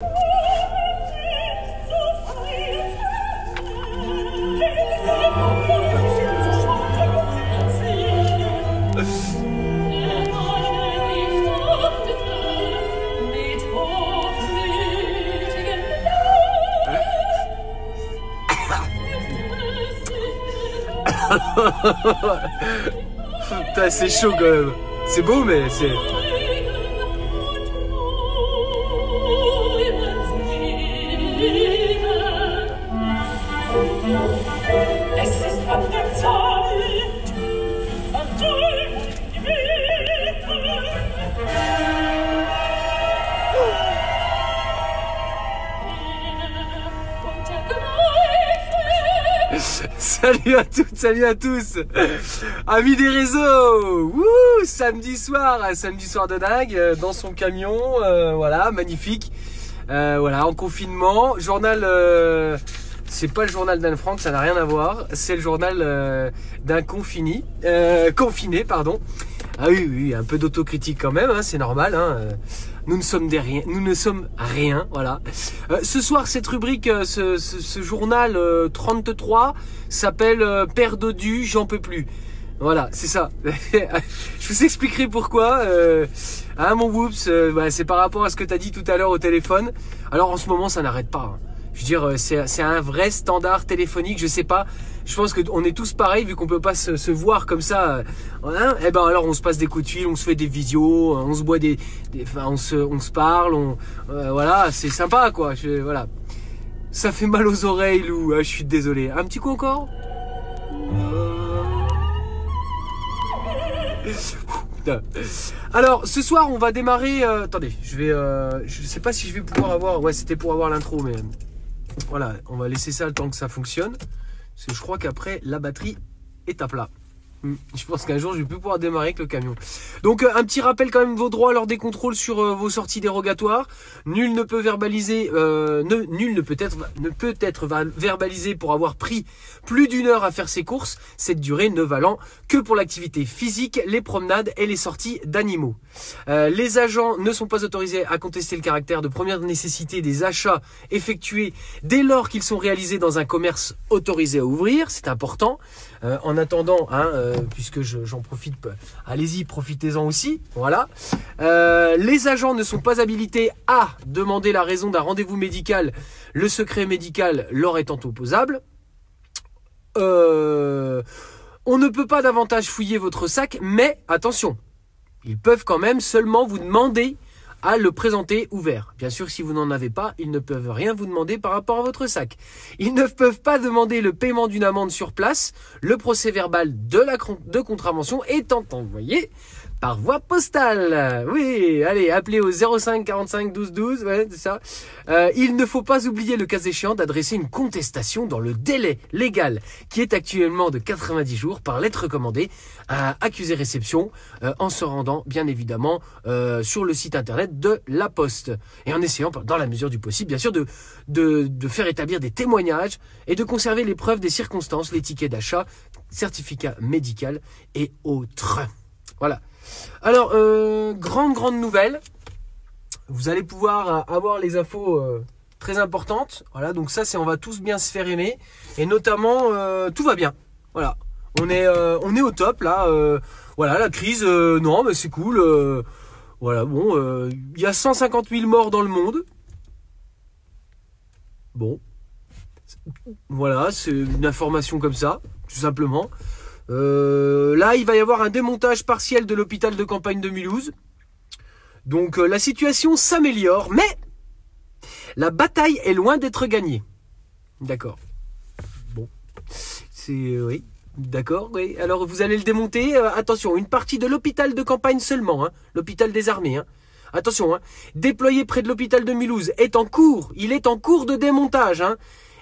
Putain, c'est chaud quand même. C'est beau, mais c'est... Salut à toutes, salut à tous, amis des réseaux. Wouh, samedi soir de dingue, dans son camion, voilà, magnifique, voilà, en confinement. Journal, c'est pas le journal d'Anne Frank, ça n'a rien à voir, c'est le journal d'un confiné, pardon. Ah oui, un peu d'autocritique quand même, hein, c'est normal, hein. Nous ne sommes rien, voilà. Ce soir, cette rubrique, ce journal 33 s'appelle Père dodu, j'en peux plus. Voilà, c'est ça. Je vous expliquerai pourquoi. Hein, mon whoops, bah, c'est par rapport à ce que tu as dit tout à l'heure au téléphone. Alors en ce moment, ça n'arrête pas, hein. Je veux dire, c'est un vrai standard téléphonique, je sais pas. Je pense qu'on est tous pareils, vu qu'on peut pas se voir comme ça. Hein, et ben alors on se passe des coups de fil, on se fait des visios, on se boit enfin, on se parle, voilà, c'est sympa quoi. Voilà. Ça fait mal aux oreilles, Lou, je suis désolé. Un petit coup encore. Alors ce soir on va démarrer, attendez, je sais pas si je vais pouvoir avoir, ouais c'était pour avoir l'intro, mais voilà, on va laisser ça le temps que ça fonctionne, parce que je crois qu'après la batterie est à plat. Je pense qu'un jour je vais plus pouvoir démarrer avec le camion. Donc un petit rappel quand même, vos droits lors des contrôles sur vos sorties dérogatoires. Nul ne peut verbaliser, nul ne peut être verbalisé pour avoir pris plus d'une heure à faire ses courses, cette durée ne valant que pour l'activité physique, les promenades et les sorties d'animaux. Les agents ne sont pas autorisés à contester le caractère de première nécessité des achats effectués dès lors qu'ils sont réalisés dans un commerce autorisé à ouvrir, c'est important. En attendant, hein, puisque j'en profite, allez-y, profitez-en aussi, voilà. Les agents ne sont pas habilités à demander la raison d'un rendez-vous médical, le secret médical leur étant opposable. On ne peut pas davantage fouiller votre sac, mais attention, ils peuvent quand même seulement vous demander à le présenter ouvert. Bien sûr, si vous n'en avez pas, ils ne peuvent rien vous demander par rapport à votre sac. Ils ne peuvent pas demander le paiement d'une amende sur place, le procès verbal de contravention étant envoyé par voie postale. Oui, allez, appelez au 05 45 12 12, ouais, c'est ça. Il ne faut pas oublier, le cas échéant, d'adresser une contestation dans le délai légal, qui est actuellement de 90 jours par lettre recommandée à accusé-réception, en se rendant, bien évidemment, sur le site internet de la Poste. Et en essayant, dans la mesure du possible, bien sûr, de faire établir des témoignages et de conserver les preuves des circonstances, les tickets d'achat, certificat médical et autres. Voilà. Alors, grande nouvelle, vous allez pouvoir avoir les infos très importantes. Voilà, donc ça, on va tous bien se faire aimer. Et notamment, tout va bien. Voilà, on est au top là. Voilà, la crise, non, mais c'est cool. Voilà, bon, il y a 150 000 morts dans le monde. Bon, voilà, c'est une information comme ça, tout simplement. Là, il va y avoir un démontage partiel de l'hôpital de campagne de Mulhouse. Donc, la situation s'améliore, mais la bataille est loin d'être gagnée. D'accord. Bon, oui, d'accord, oui. Alors, vous allez le démonter. Attention, une partie de l'hôpital de campagne seulement, hein, l'hôpital des armées. Hein. Attention, hein, déployé près de l'hôpital de Mulhouse, il est en cours de démontage. Hein,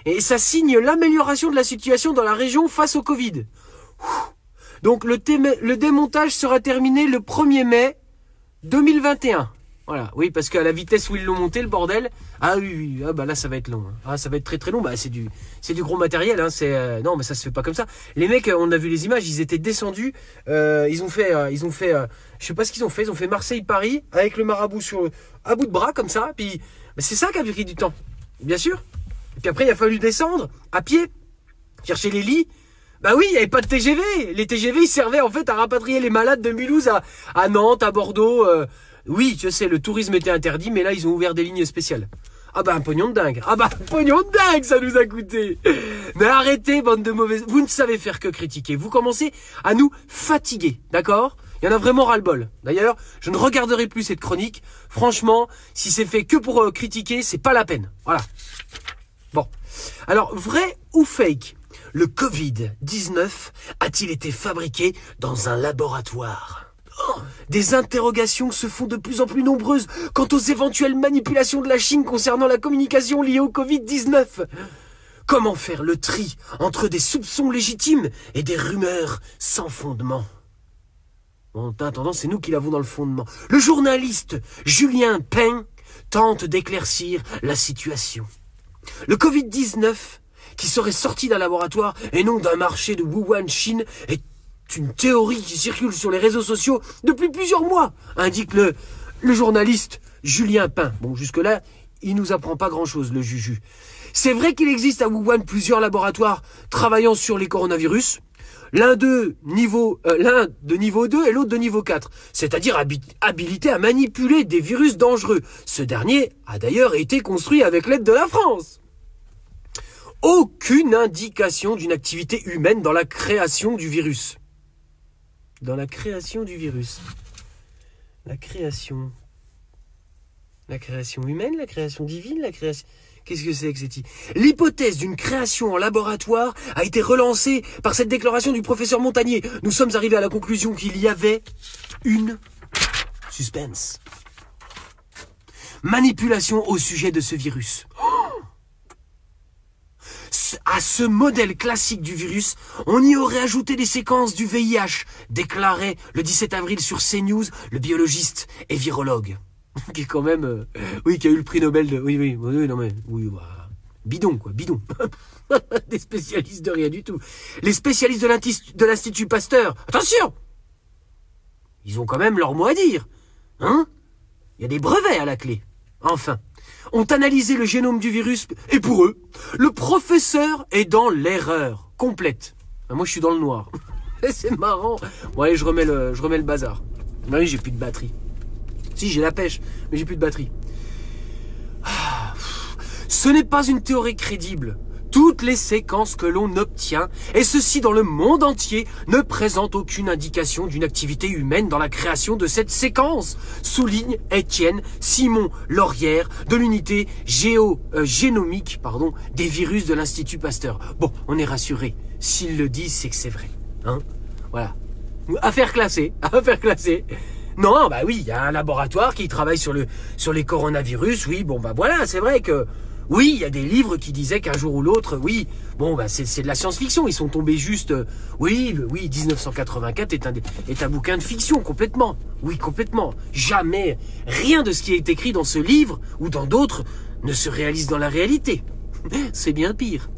et ça signe l'amélioration de la situation dans la région face au Covid. Donc le démontage sera terminé le 1er mai 2021. Voilà, oui, parce qu'à la vitesse où ils l'ont monté, le bordel, ah oui, ah bah là ça va être long, hein. Ah, ça va être très long, bah c'est du gros matériel, hein. Non mais ça se fait pas comme ça. Les mecs, on a vu les images, ils étaient descendus, ils ont fait, je sais pas ce qu'ils ont fait Marseille-Paris avec le marabout à bout de bras comme ça, puis Mais c'est ça qui a pris du temps, bien sûr. Et puis après, il a fallu descendre à pied, chercher les lits. Bah oui, il n'y avait pas de TGV. Les TGV, ils servaient en fait à rapatrier les malades de Mulhouse à Nantes, à Bordeaux. Oui, je sais, le tourisme était interdit, mais là, ils ont ouvert des lignes spéciales. Ah bah un pognon de dingue. Ah bah un pognon de dingue, ça nous a coûté. Mais arrêtez, bande de mauvaises. Vous ne savez faire que critiquer. Vous commencez à nous fatiguer, d'accord? Il y en a vraiment ras-le-bol. D'ailleurs, je ne regarderai plus cette chronique. Franchement, si c'est fait que pour critiquer, c'est pas la peine. Voilà. Bon. Alors, vrai ou fake? Le Covid-19 a-t-il été fabriqué dans un laboratoire? Des interrogations se font de plus en plus nombreuses quant aux éventuelles manipulations de la Chine concernant la communication liée au Covid-19. Comment faire le tri entre des soupçons légitimes et des rumeurs sans fondement? En attendant, c'est nous qui l'avons dans le fondement. Le journaliste Julien Pain tente d'éclaircir la situation. Le Covid-19, qui serait sorti d'un laboratoire et non d'un marché de Wuhan, Chine, est une théorie qui circule sur les réseaux sociaux depuis plusieurs mois, indique le journaliste Julien Pain. Bon, jusque-là, il nous apprend pas grand-chose, le Juju. C'est vrai qu'il existe à Wuhan plusieurs laboratoires travaillant sur les coronavirus, l'un de niveau 2 et l'autre de niveau 4, c'est-à-dire habilité à manipuler des virus dangereux. Ce dernier a d'ailleurs été construit avec l'aide de la France. Aucune indication d'une activité humaine dans la création du virus. Dans la création du virus. La création humaine, la création divine, la création... Qu'est-ce que c'est que cette... L'hypothèse d'une création en laboratoire a été relancée par cette déclaration du professeur Montagnier. Nous sommes arrivés à la conclusion qu'il y avait une suspense. Manipulation au sujet de ce virus. À ce modèle classique du virus, on y aurait ajouté des séquences du VIH, déclarait le 17 avril sur CNews le biologiste et virologue. Qui est quand même... qui a eu le prix Nobel de... Oui, bidon, quoi, bidon. Des spécialistes de rien du tout. Les spécialistes de l'Institut Pasteur, attention! Ils ont quand même leur mot à dire. Hein? Il y a des brevets à la clé. Enfin, ont analysé le génome du virus, et pour eux, le professeur est dans l'erreur complète. Moi, je suis dans le noir. C'est marrant. Bon, allez, je remets le bazar. Oui, j'ai plus de batterie. Si, j'ai la pêche, mais j'ai plus de batterie. Ce n'est pas une théorie crédible. Toutes les séquences que l'on obtient, et ceci dans le monde entier, ne présentent aucune indication d'une activité humaine dans la création de cette séquence, souligne Étienne Simon Laurière de l'unité génomique des virus de l'Institut Pasteur. Bon, on est rassuré. S'ils le disent, c'est que c'est vrai. Hein? Voilà. Affaire classée. Non, bah oui, il y a un laboratoire qui travaille sur les coronavirus. Oui, bon, bah voilà, c'est vrai que... Oui, il y a des livres qui disaient qu'un jour ou l'autre, oui, bon, bah c'est de la science-fiction. Ils sont tombés juste... Oui, 1984 est un bouquin de fiction, complètement. Oui, complètement. Jamais, rien de ce qui est écrit dans ce livre ou dans d'autres ne se réalise dans la réalité. C'est bien pire.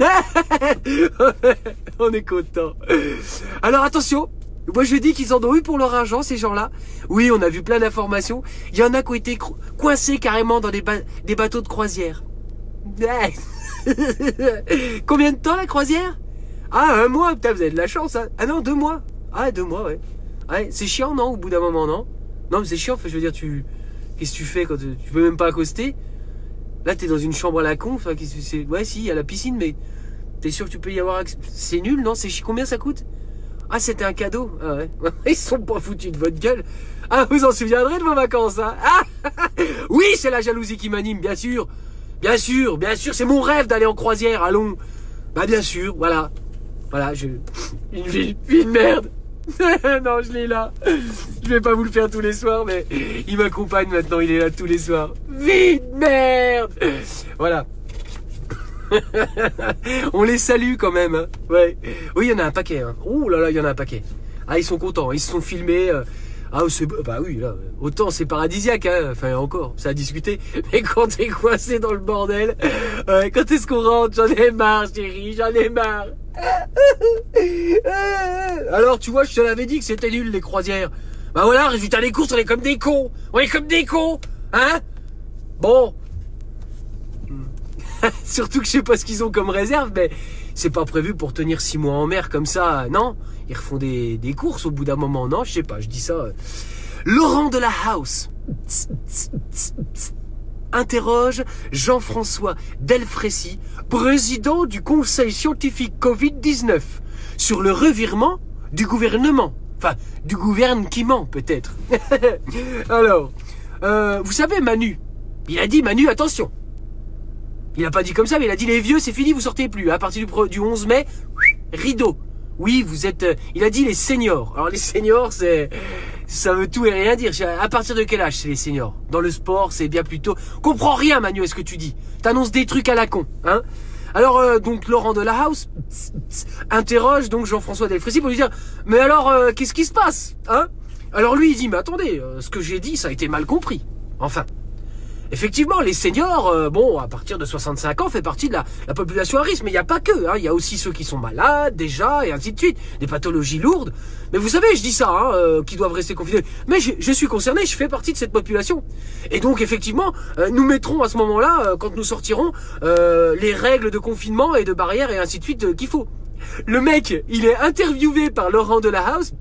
On est content. Alors attention. Moi je dis qu'ils en ont eu pour leur argent, ces gens-là. Oui, on a vu plein d'informations. Il y en a qui ont été coincés carrément dans des bateaux de croisière. Combien de temps la croisière? Ah, 1 mois, putain, vous avez de la chance, hein. Ah non, 2 mois. Ah, 2 mois, ouais. Ouais, c'est chiant, non, au bout d'un moment, non? Non, mais c'est chiant, je veux dire, qu'est-ce que tu fais quand tu peux même pas accoster? Là, t'es dans une chambre à la con, enfin, qu'est-ce que c'est? Ouais, si, il y a la piscine, mais t'es sûr que tu peux y avoir accès? C'est nul, non? Combien ça coûte? Ah, c'était un cadeau. Ah ouais. Ils sont pas foutus de votre gueule. Ah, vous en souviendrez de vos vacances, hein? Ah oui, c'est la jalousie qui m'anime, bien sûr. Bien sûr, c'est mon rêve d'aller en croisière, allons. Bah bien sûr, voilà. Voilà, une vie de merde. Non, je l'ai là. Je vais pas vous le faire tous les soirs, mais il m'accompagne maintenant, il est là tous les soirs. Vie de merde. Voilà. On les salue quand même, hein. Ouais. Oui, il y en a un paquet, hein. Ouh là là, il y en a un paquet. Ah, ils sont contents, ils se sont filmés. Ah, bah oui, là, autant c'est paradisiaque, hein. Enfin, encore, ça a discuté. Mais quand t'es coincé dans le bordel, quand est-ce qu'on rentre? J'en ai marre, chérie, j'en ai marre. Alors, tu vois, je te l'avais dit que c'était nul, les croisières. Bah voilà, résultat des courses, on est comme des cons. On est comme des cons, hein? Bon. Surtout que je sais pas ce qu'ils ont comme réserve, mais c'est pas prévu pour tenir 6 mois en mer comme ça, non. Ils refont des courses au bout d'un moment, non, je sais pas, je dis ça. Laurent de la House interroge Jean-François Delfrécy, président du Conseil scientifique Covid-19, sur le revirement du gouvernement. Enfin, du gouvernement peut-être. Alors, vous savez Manu, il a dit Manu, attention. Il a pas dit comme ça, mais il a dit les vieux, c'est fini, vous sortez plus. À partir du 11 mai, rideau. Oui, vous êtes... il a dit les seniors. Alors les seniors, ça veut tout et rien dire. À partir de quel âge c'est les seniors? Dans le sport, c'est bien plus tôt. Comprends rien, Manu, à ce que tu dis. T'annonces des trucs à la con, hein. Alors, donc, Laurent de la House interroge donc Jean-François Delfrécy pour lui dire « Mais alors, qu'est-ce qui se passe, hein ?» Alors lui, il dit « Mais attendez, ce que j'ai dit, ça a été mal compris. » Enfin, effectivement, les seniors, bon, à partir de 65 ans, fait partie de la population à risque. Mais il n'y a pas que, hein. Il y a aussi ceux qui sont malades, déjà, et ainsi de suite. Des pathologies lourdes. Mais vous savez, je dis ça, hein, qui doivent rester confinés. Mais je suis concerné, je fais partie de cette population. Et donc, effectivement, nous mettrons à ce moment-là, quand nous sortirons, les règles de confinement et de barrières et ainsi de suite qu'il faut. Le mec, il est interviewé par Laurent de la House.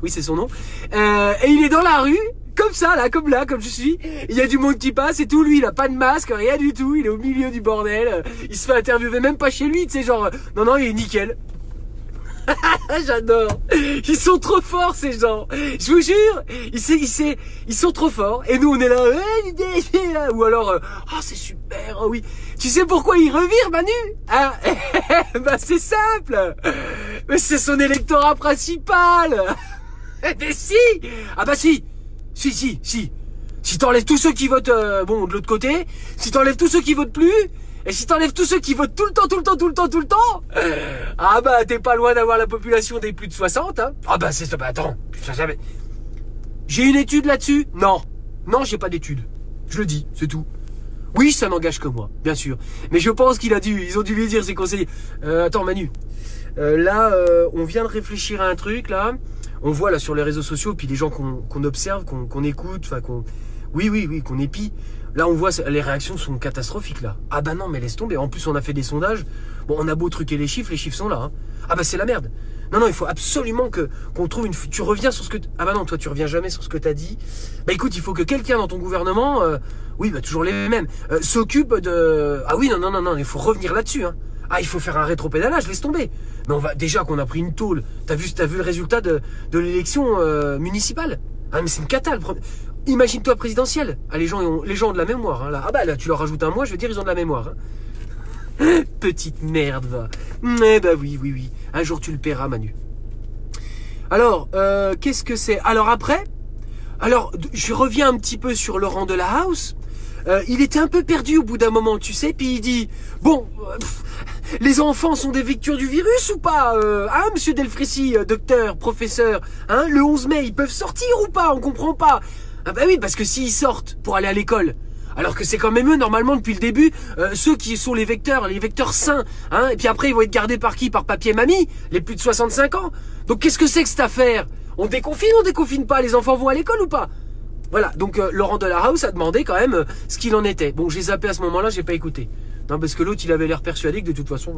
Oui, c'est son nom. Et il est dans la rue. Comme ça, là, comme je suis. Il y a du monde qui passe et tout. Lui, il a pas de masque, rien du tout. Il est au milieu du bordel. Il se fait interviewer même pas chez lui, tu sais, genre, non, il est nickel. J'adore. Ils sont trop forts, ces gens. Je vous jure, ils sont trop forts. Et nous, on est là. Ou alors, c'est super, oh oui. Tu sais pourquoi il revire, Manu? Ah, bah, c'est simple. Mais c'est son électorat principal. Mais si. Ah bah si. Si. Si t'enlèves tous ceux qui votent, de l'autre côté, si t'enlèves tous ceux qui votent plus, et si t'enlèves tous ceux qui votent tout le temps, ah bah t'es pas loin d'avoir la population des plus de 60, hein. Ah bah c'est ça, bah attends, j'ai une étude là-dessus? Non, j'ai pas d'étude. Je le dis, c'est tout. Oui, ça n'engage que moi, bien sûr. Mais je pense ils ont dû lui dire, ses conseillers. Attends Manu, là, on vient de réfléchir à un truc, là. On voit là sur les réseaux sociaux, puis les gens qu'on observe, qu'on écoute, enfin qu'on épie. Là, on voit, les réactions sont catastrophiques, là. Ah bah non, mais laisse tomber. En plus, on a fait des sondages. Bon, on a beau truquer les chiffres sont là. Hein. Ah bah c'est la merde. Non, il faut absolument qu'on trouve une... Tu reviens sur ce que... Ah bah non, toi, tu reviens jamais sur ce que t'as dit. Bah écoute, il faut que quelqu'un dans ton gouvernement, toujours les mêmes, s'occupe de... Ah oui, non, il faut revenir là-dessus, hein. Ah, il faut faire un rétropédalage, laisse tomber. Mais déjà qu'on a pris une tôle. T'as vu le résultat de l'élection municipale? Ah, mais c'est une cata. Imagine-toi présidentielle. Ah, les gens ont de la mémoire, hein, là. Ah bah là, tu leur rajoutes un mois, je veux dire, ils ont de la mémoire. Hein. Petite merde, va. Eh bah oui. Un jour, tu le paieras, Manu. Alors, qu'est-ce que c'est? Alors je reviens un petit peu sur Laurent de la House. Il était un peu perdu au bout d'un moment, tu sais, puis il dit, bon, les enfants sont des vecteurs du virus ou pas, hein, monsieur Delfrécy, docteur, professeur, hein, le 11 mai, ils peuvent sortir ou pas, on comprend pas. Ah bah oui, parce que s'ils sortent pour aller à l'école, alors que c'est quand même eux, normalement, depuis le début, ceux qui sont les vecteurs sains, hein, et puis après, ils vont être gardés par qui? Par papier mamie, les plus de 65 ans. Donc qu'est-ce que c'est que cette affaire? On déconfine pas, les enfants vont à l'école ou pas? Voilà, donc Laurent de la House a demandé quand même ce qu'il en était. Bon, j'ai zappé à ce moment-là, j'ai pas écouté. Non, parce que l'autre, il avait l'air persuadé que de toute façon...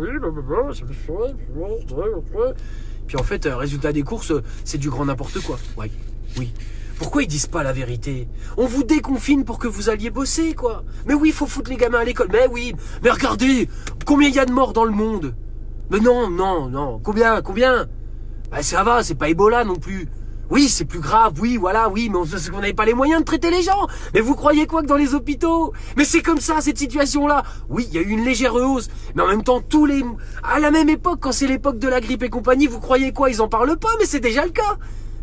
Puis en fait, résultat des courses, c'est du grand n'importe quoi. Ouais, oui. Pourquoi ils disent pas la vérité? On vous déconfine pour que vous alliez bosser, quoi. Mais oui, il faut foutre les gamins à l'école. Mais oui, mais regardez, combien il y a de morts dans le monde? Mais non. Combien? Bah ça va, c'est pas Ebola non plus. Oui, c'est plus grave, oui, voilà, oui, mais on n'avait pas les moyens de traiter les gens. Mais vous croyez quoi que dans les hôpitaux? Mais c'est comme ça, cette situation-là. Oui, il y a eu une légère hausse, mais en même temps, à la même époque, quand c'est l'époque de la grippe et compagnie, vous croyez quoi? Ils en parlent pas, mais c'est déjà le cas.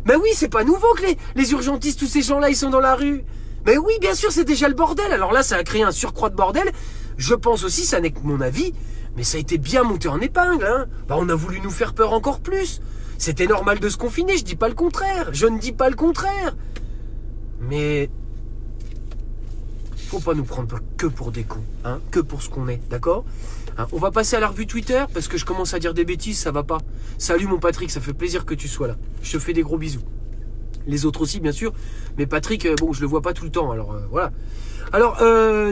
Mais oui, c'est pas nouveau que les urgentistes, tous ces gens-là, ils sont dans la rue. Mais oui, bien sûr, c'est déjà le bordel. Alors là, ça a créé un surcroît de bordel. Je pense aussi, ça n'est que mon avis, mais ça a été bien monté en épingle, hein. Bah, on a voulu nous faire peur encore plus. C'était normal de se confiner, je dis pas le contraire. Je ne dis pas le contraire. Mais faut pas nous prendre que pour des cons, hein, que pour ce qu'on est, d'accord, hein. On va passer à la revue Twitter, parce que je commence à dire des bêtises, ça va pas. Salut mon Patrick, ça fait plaisir que tu sois là. Je te fais des gros bisous. Les autres aussi, bien sûr. Mais Patrick, bon, je le vois pas tout le temps. Alors, voilà. Alors,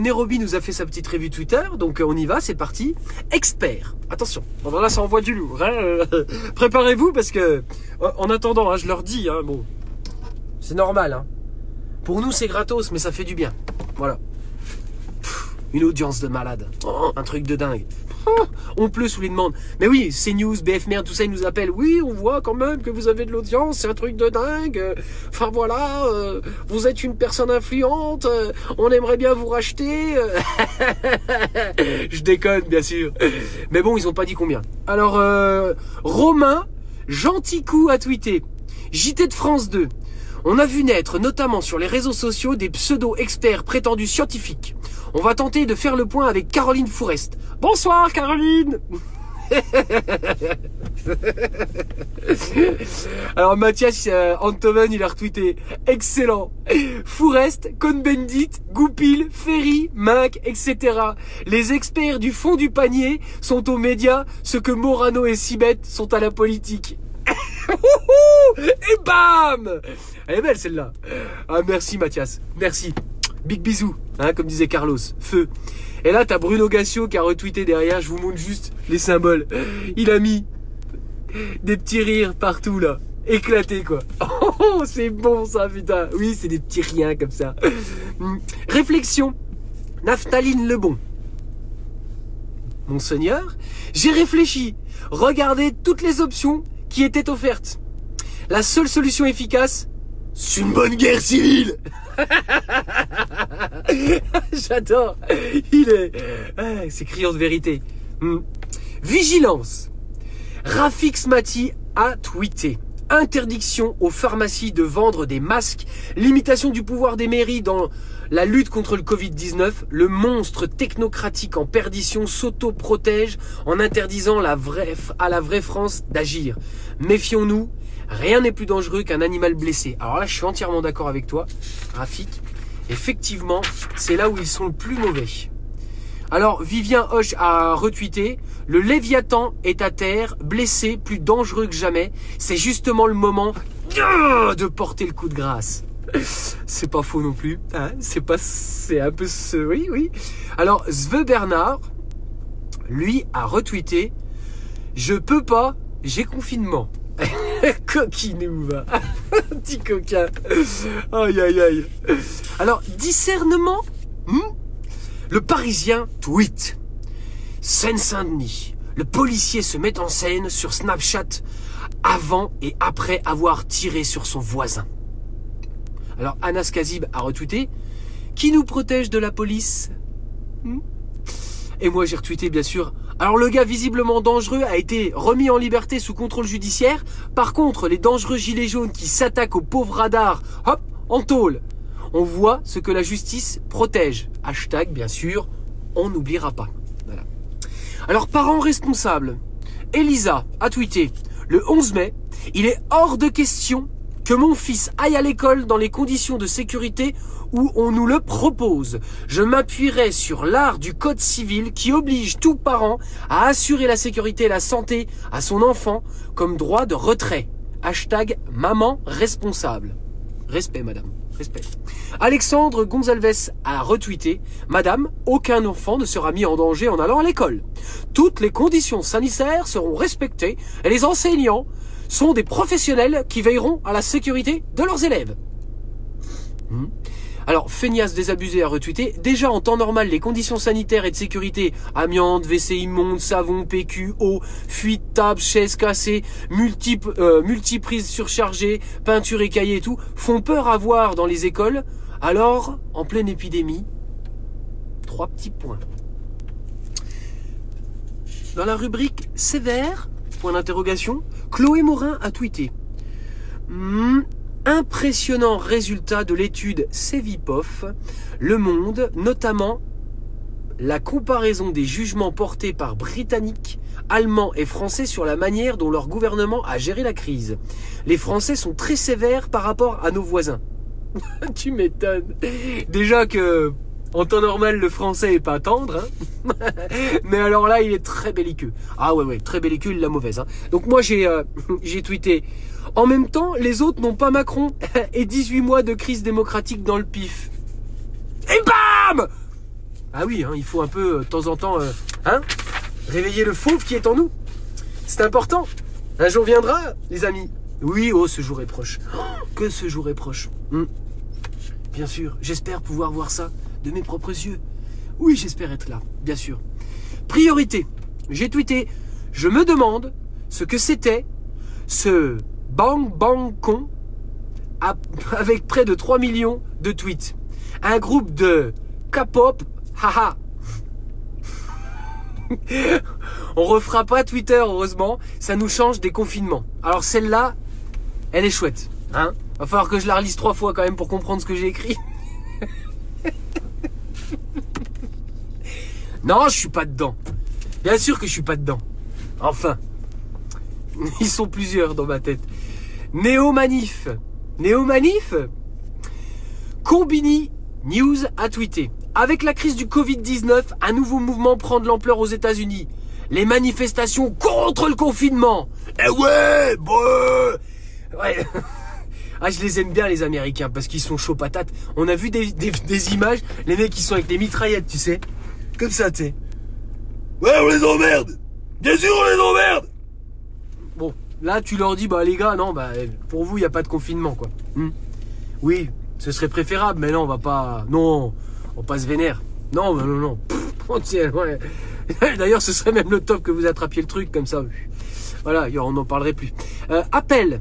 Nairobi nous a fait sa petite revue Twitter. Donc, on y va, c'est parti. Expert. Attention. Bon, là, ça envoie du lourd. Hein. Préparez-vous parce que, en attendant, hein, je leur dis, hein, bon, c'est normal. Hein. Pour nous, c'est gratos, mais ça fait du bien. Voilà. Une audience de malade. Oh, un truc de dingue. Oh, on pleut sous les demandes. Mais oui, CNews, BF Merde, tout ça, ils nous appellent. Oui, on voit quand même que vous avez de l'audience, c'est un truc de dingue. Enfin voilà, vous êtes une personne influente, on aimerait bien vous racheter. Je déconne, bien sûr. Mais bon, ils ont pas dit combien. Alors, Romain, gentil coup à tweeter. JT de France 2. On a vu naître, notamment sur les réseaux sociaux, des pseudo-experts prétendus scientifiques. On va tenter de faire le point avec Caroline Fourest. Bonsoir Caroline. Alors Mathias Antoven, il a retweeté. Excellent. Fourest, Cohn-Bendit, Goupil, Ferry, Minc, etc. Les experts du fond du panier sont aux médias ce que Morano et Sibeth sont à la politique. Et bam! Elle est belle celle-là. Ah merci Mathias, merci. Big bisous, hein, comme disait Carlos. Feu. Et là t'as Bruno Gassio qui a retweeté derrière. Je vous montre juste les symboles. Il a mis des petits rires partout là, éclatés quoi. Oh c'est bon ça putain. Oui c'est des petits riens comme ça. Réflexion. Naphtaline Lebon. Monseigneur, j'ai réfléchi. Regardez toutes les options qui étaient offertes. La seule solution efficace, c'est une bonne guerre civile. J'adore. Il est... c'est criant de vérité. Vigilance. Rafik Smati a tweeté. Interdiction aux pharmacies de vendre des masques. Limitation du pouvoir des mairies dans la lutte contre le Covid-19. Le monstre technocratique en perdition s'auto-protège en interdisant à la vraie France d'agir. Méfions-nous. Rien n'est plus dangereux qu'un animal blessé. Alors là, je suis entièrement d'accord avec toi, Rafik. Effectivement, c'est là où ils sont le plus mauvais. Alors, Vivien Hoche a retweeté. Le Léviathan est à terre, blessé, plus dangereux que jamais. C'est justement le moment de porter le coup de grâce. C'est pas faux non plus. Hein, c'est un peu ce... Oui, oui. Alors, Sve Bernard, lui, a retweeté. Je peux pas, j'ai confinement. Coquinou, va. Petit coquin. Aïe, aïe, aïe. Alors, discernement. Le Parisien tweet. Seine-Saint-Denis. Le policier se met en scène sur Snapchat avant et après avoir tiré sur son voisin. Alors, Anas Kazib a retweeté. Qui nous protège de la police? Et moi, j'ai retweeté, bien sûr. Alors, le gars visiblement dangereux a été remis en liberté sous contrôle judiciaire. Par contre, les dangereux gilets jaunes qui s'attaquent aux pauvres radars, hop, en tôle. On voit ce que la justice protège. Hashtag, bien sûr, on n'oubliera pas. Voilà. Alors, parents responsables. Elisa a tweeté. Le 11 mai, il est hors de question que mon fils aille à l'école dans les conditions de sécurité où on nous le propose. Je m'appuierai sur l'art du code civil qui oblige tout parent à assurer la sécurité et la santé à son enfant comme droit de retrait. Hashtag maman responsable. Respect, madame. Respect. Alexandre Gonzalves a retweeté. Madame, aucun enfant ne sera mis en danger en allant à l'école. Toutes les conditions sanitaires seront respectées et les enseignants sont des professionnels qui veilleront à la sécurité de leurs élèves. Alors, Feignasse désabusé a retweeté. Déjà, en temps normal, les conditions sanitaires et de sécurité, amiante, WC immonde, savon, PQ, eau, fuite, table, chaises cassées, multiprises surchargées, peinture écaillée et tout, font peur à voir dans les écoles. Alors, en pleine épidémie, 3 petits points. Dans la rubrique sévère, point d'interrogation, Chloé Morin a tweeté. Impressionnant résultat de l'étude Cevipof, Le Monde, notamment la comparaison des jugements portés par Britanniques, Allemands et Français sur la manière dont leur gouvernement a géré la crise. Les Français sont très sévères par rapport à nos voisins. Tu m'étonnes. Déjà que En temps normal, le français est pas tendre, hein. Mais alors là, il est très belliqueux. Ah ouais, très belliqueux, il l'a mauvaise. Hein. Donc moi, j'ai tweeté. En même temps, les autres n'ont pas Macron et 18 mois de crise démocratique dans le pif. Et bam! Ah oui, hein, il faut un peu, de temps en temps, hein, réveiller le fauve qui est en nous. C'est important. Un jour viendra, les amis. Oui, oh, ce jour est proche. Oh, que ce jour est proche. Bien sûr, j'espère pouvoir voir ça de mes propres yeux. Oui, j'espère être là, bien sûr. Priorité. J'ai tweeté. Je me demande ce que c'était ce bang bang con avec près de 3 millions de tweets. Un groupe de K-pop, haha. On refera pas Twitter, heureusement. Ça nous change des confinements. Alors celle-là, elle est chouette. Hein, va falloir que je la relise 3 fois quand même pour comprendre ce que j'ai écrit. Non, je suis pas dedans. Bien sûr que je suis pas dedans. Enfin. Ils sont plusieurs dans ma tête. Néo-manif. Néo-manif. Combini News a tweeté. Avec la crise du Covid-19, un nouveau mouvement prend de l'ampleur aux États-Unis. Les manifestations contre le confinement. Eh ouais, ouais. Ah, je les aime bien les Américains parce qu'ils sont chauds patates. On a vu des images, les mecs qui sont avec des mitraillettes, tu sais. Comme ça, tu sais. Ouais, on les emmerde. Bien sûr, on les emmerde. Bon, là, tu leur dis, bah les gars, non, bah pour vous, il n'y a pas de confinement, quoi. Oui, ce serait préférable, mais non, on va pas... Non, on passe vénère. Non, non. Pff, ouais. D'ailleurs, ce serait même le top que vous attrapiez le truc, comme ça. Voilà, on n'en parlerait plus. Appel.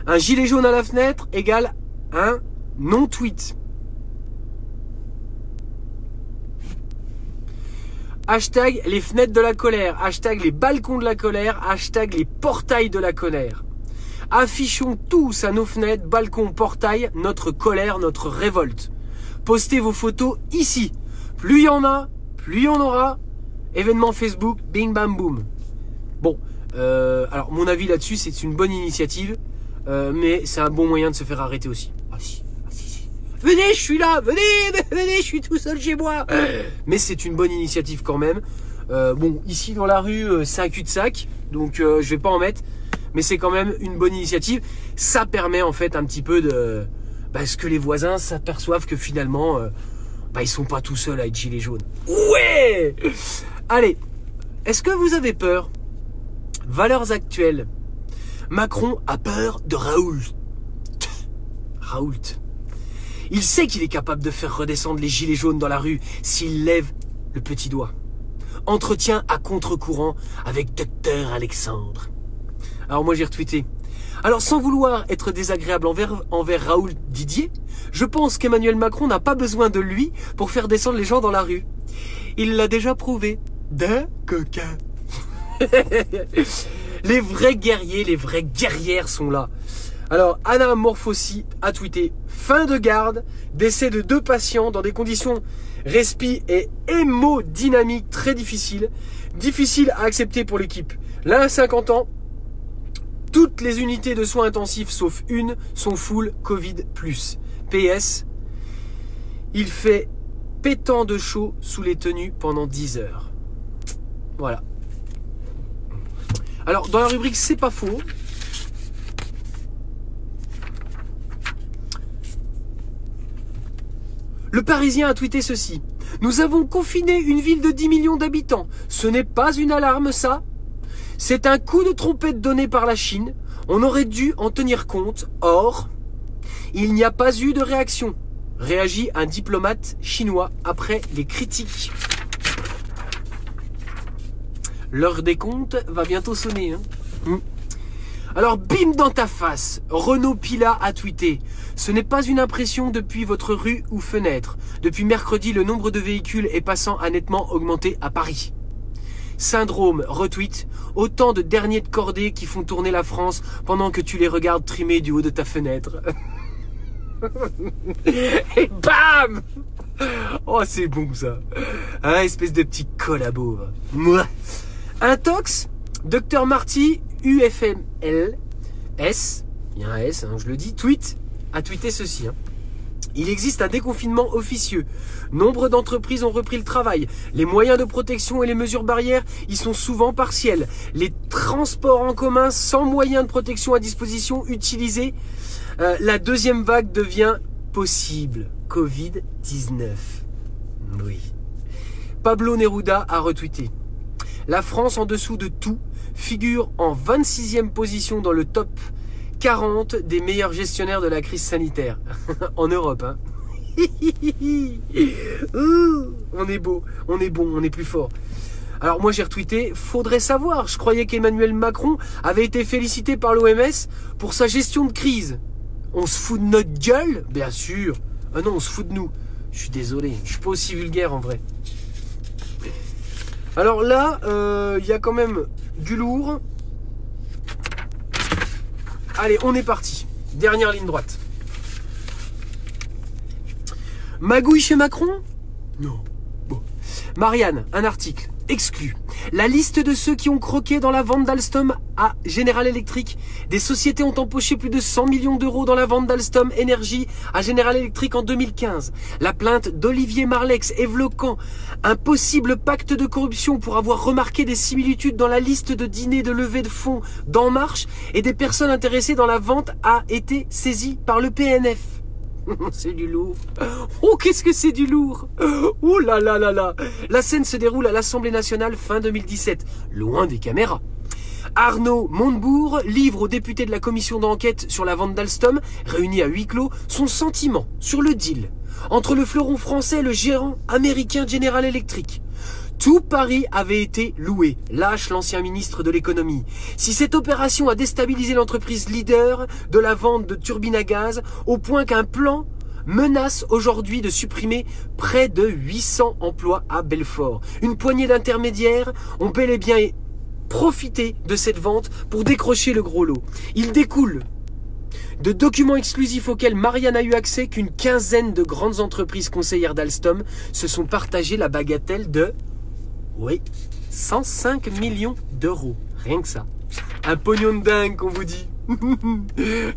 Un gilet jaune à la fenêtre égale un non-tweet. Hashtag les fenêtres de la colère. Hashtag les balcons de la colère. Hashtag les portails de la colère. Affichons tous à nos fenêtres, balcons, portails, notre colère, notre révolte. Postez vos photos ici. Plus il y en a, plus il y en aura. Événement Facebook, bing bam boum. Bon, alors mon avis là-dessus, c'est une bonne initiative. Mais c'est un bon moyen de se faire arrêter aussi. Ah si. Venez, je suis là, venez, je suis tout seul chez moi. Mais c'est une bonne initiative quand même. Bon, ici dans la rue, c'est un cul-de-sac, donc je vais pas en mettre. Mais c'est quand même une bonne initiative. Ça permet en fait un petit peu de... ce que les voisins s'aperçoivent que finalement, ils sont pas tout seuls à être gilets jaunes. Ouais. Allez, est-ce que vous avez peur? Valeurs actuelles. Macron a peur de Raoult. Raoult. Il sait qu'il est capable de faire redescendre les gilets jaunes dans la rue s'il lève le petit doigt. Entretien à contre-courant avec Dr Alexandre. Alors moi j'ai retweeté. Alors sans vouloir être désagréable envers Raoult Didier, je pense qu'Emmanuel Macron n'a pas besoin de lui pour faire descendre les gens dans la rue. Il l'a déjà prouvé. D'un coquin. Les vrais guerriers, les vraies guerrières sont là. Alors, Anna Morphosi a tweeté « Fin de garde, décès de 2 patients dans des conditions respi et hémodynamiques très difficiles. Difficile à accepter pour l'équipe. L'un a 50 ans. Toutes les unités de soins intensifs, sauf une, sont full Covid+. PS, il fait pétant de chaud sous les tenues pendant 10 heures. » Voilà. Alors, dans la rubrique « C'est pas faux », le Parisien a tweeté ceci. « Nous avons confiné une ville de 10 millions d'habitants. Ce n'est pas une alarme, ça. C'est un coup de trompette donné par la Chine. On aurait dû en tenir compte. Or, il n'y a pas eu de réaction. » Réagit un diplomate chinois après les critiques. L'heure des comptes va bientôt sonner. Alors, bim dans ta face, Renaud Pila a tweeté « Ce n'est pas une impression depuis votre rue ou fenêtre. Depuis mercredi, le nombre de véhicules et passants a nettement augmenté à Paris. » Syndrome retweet « Autant de derniers de cordée qui font tourner la France pendant que tu les regardes trimer du haut de ta fenêtre. » Et bam! Oh, c'est bon ça. Espèce de petit collabo. Intox, Dr Marty, UFML, S, il y a un S, je le dis, a tweeté ceci. Il existe un déconfinement officieux. Nombre d'entreprises ont repris le travail. Les moyens de protection et les mesures barrières y sont souvent partiels. Les transports en commun sans moyens de protection à disposition utilisés. La deuxième vague devient possible. Covid-19. Oui. Pablo Neruda a retweeté. La France, en dessous de tout, figure en 26e position dans le top 40 des meilleurs gestionnaires de la crise sanitaire. En Europe, hein. On est beau, on est bon, on est plus fort. Alors moi j'ai retweeté, faudrait savoir, je croyais qu'Emmanuel Macron avait été félicité par l'OMS pour sa gestion de crise. On se fout de notre gueule? Bien sûr. Ah non, on se fout de nous. Je suis désolé, je suis pas aussi vulgaire en vrai. Alors là, il y a quand même du lourd. Allez, on est parti. Dernière ligne droite. Magouille chez Macron? Non. Bon. Marianne, un article. Exclu. La liste de ceux qui ont croqué dans la vente d'Alstom à General Electric. Des sociétés ont empoché plus de 100 millions d'euros dans la vente d'Alstom Energy à General Electric en 2015. La plainte d'Olivier Marlex évoquant un possible pacte de corruption pour avoir remarqué des similitudes dans la liste de dîners de levée de fonds d'En Marche et des personnes intéressées dans la vente a été saisie par le PNF. C'est du lourd. Oh, qu'est-ce que c'est du lourd. Oh là là là là. La scène se déroule à l'Assemblée nationale fin 2017, loin des caméras. Arnaud Montebourg livre aux députés de la commission d'enquête sur la vente d'Alstom, réunis à huis clos, son sentiment sur le deal entre le fleuron français et le gérant américain General Electric. Tout Paris avait été loué, lâche l'ancien ministre de l'économie. Si cette opération a déstabilisé l'entreprise leader de la vente de turbines à gaz, au point qu'un plan menace aujourd'hui de supprimer près de 800 emplois à Belfort. Une poignée d'intermédiaires ont bel et bien profité de cette vente pour décrocher le gros lot. Il découle de documents exclusifs auxquels Marianne a eu accès qu'une quinzaine de grandes entreprises conseillères d'Alstom se sont partagées la bagatelle de... Oui, 105 millions d'euros. Rien que ça. Un pognon de dingue qu'on vous dit.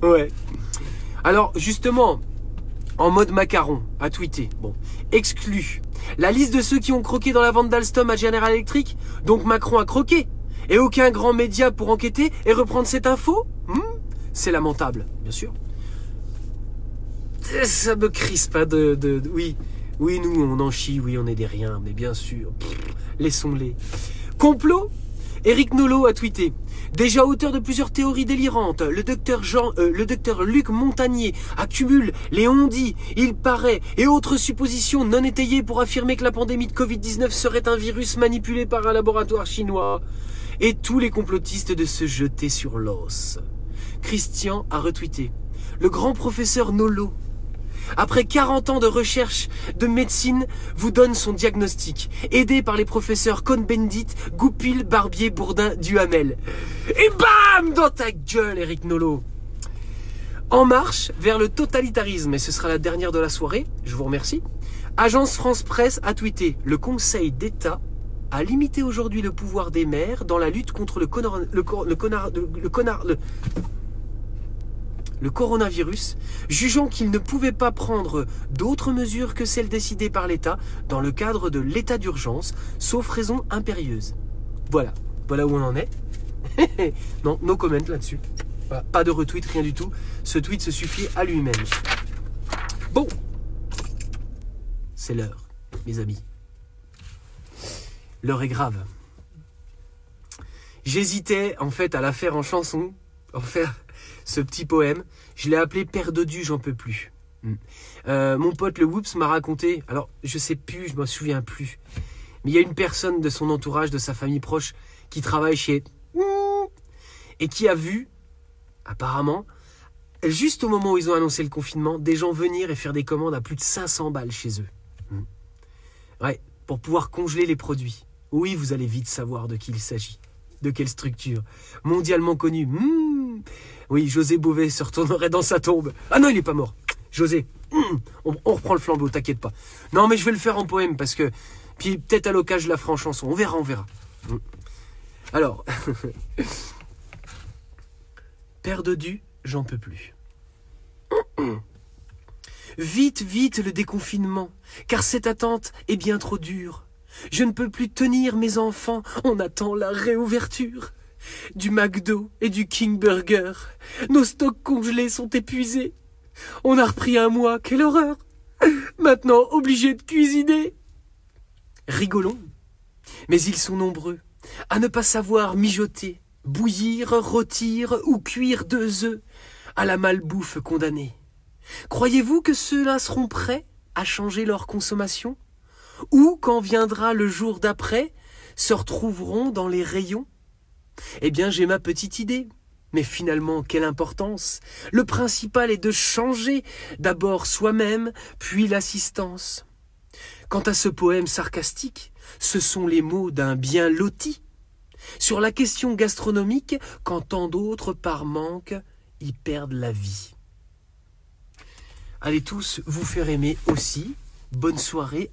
Ouais. Alors, justement, en mode macaron, à tweeter. Bon, exclu. La liste de ceux qui ont croqué dans la vente d'Alstom à General Electric. Donc Macron a croqué. Et aucun grand média pour enquêter et reprendre cette info. C'est lamentable, bien sûr. Ça me crispe, hein, oui. Oui, nous, on en chie, oui, on est des riens, mais bien sûr. Laissons-les. Complot? Éric Nolot a tweeté. Déjà auteur de plusieurs théories délirantes, le docteur Luc Montagnier accumule les on-dit, il paraît et autres suppositions non étayées pour affirmer que la pandémie de Covid-19 serait un virus manipulé par un laboratoire chinois. Et tous les complotistes de se jeter sur l'os. Christian a retweeté. Le grand professeur Nolot, après 40 ans de recherche de médecine, vous donne son diagnostic, aidé par les professeurs Cohn-Bendit, Goupil, Barbier, Bourdin, Duhamel. Et bam, dans ta gueule, Éric Nolot. En marche vers le totalitarisme, et ce sera la dernière de la soirée, je vous remercie. Agence France Presse a tweeté. Le Conseil d'État a limité aujourd'hui le pouvoir des maires dans la lutte contre le coronavirus, jugeant qu'il ne pouvait pas prendre d'autres mesures que celles décidées par l'État dans le cadre de l'état d'urgence, sauf raison impérieuse. Voilà où on en est. Non, no comment là-dessus. Voilà, pas de retweet, rien du tout. Ce tweet se suffit à lui-même. Bon, c'est l'heure, mes amis. L'heure est grave. J'hésitais en fait à la faire en chanson, en faire ce petit poème. Je l'ai appelé Père Dodu, j'en peux plus. Mon pote le Whoops m'a raconté, alors je sais plus, je m'en souviens plus, mais il y a une personne de son entourage, de sa famille proche, qui travaille chez... et qui a vu, apparemment, juste au moment où ils ont annoncé le confinement, des gens venir et faire des commandes à plus de 500 balles chez eux. Ouais, pour pouvoir congeler les produits. Oui, vous allez vite savoir de qui il s'agit. De quelle structure. Mondialement connue. Oui, José Bové se retournerait dans sa tombe. Ah non, il est pas mort. José, on reprend le flambeau, t'inquiète pas. Non, mais je vais le faire en poème parce que... Puis peut-être à l'occasion, je la ferai en chanson. On verra. Alors... Père Dodu, j'en peux plus. Vite, vite le déconfinement, car cette attente est bien trop dure. Je ne peux plus tenir mes enfants, on attend la réouverture. Du McDo et du King Burger, nos stocks congelés sont épuisés. On a repris un mois, quelle horreur! Maintenant obligé de cuisiner. Rigolons, mais ils sont nombreux à ne pas savoir mijoter, bouillir, rôtir ou cuire 2 œufs à la malbouffe condamnée. Croyez-vous que ceux-là seront prêts à changer leur consommation? Ou, quand viendra le jour d'après, se retrouveront dans les rayons? Eh bien, j'ai ma petite idée. Mais finalement, quelle importance! Le principal est de changer, d'abord soi-même, puis l'assistance. Quant à ce poème sarcastique, ce sont les mots d'un bien loti. Sur la question gastronomique, quand tant d'autres, par manque, y perdent la vie. Allez tous vous faire aimer aussi. Bonne soirée.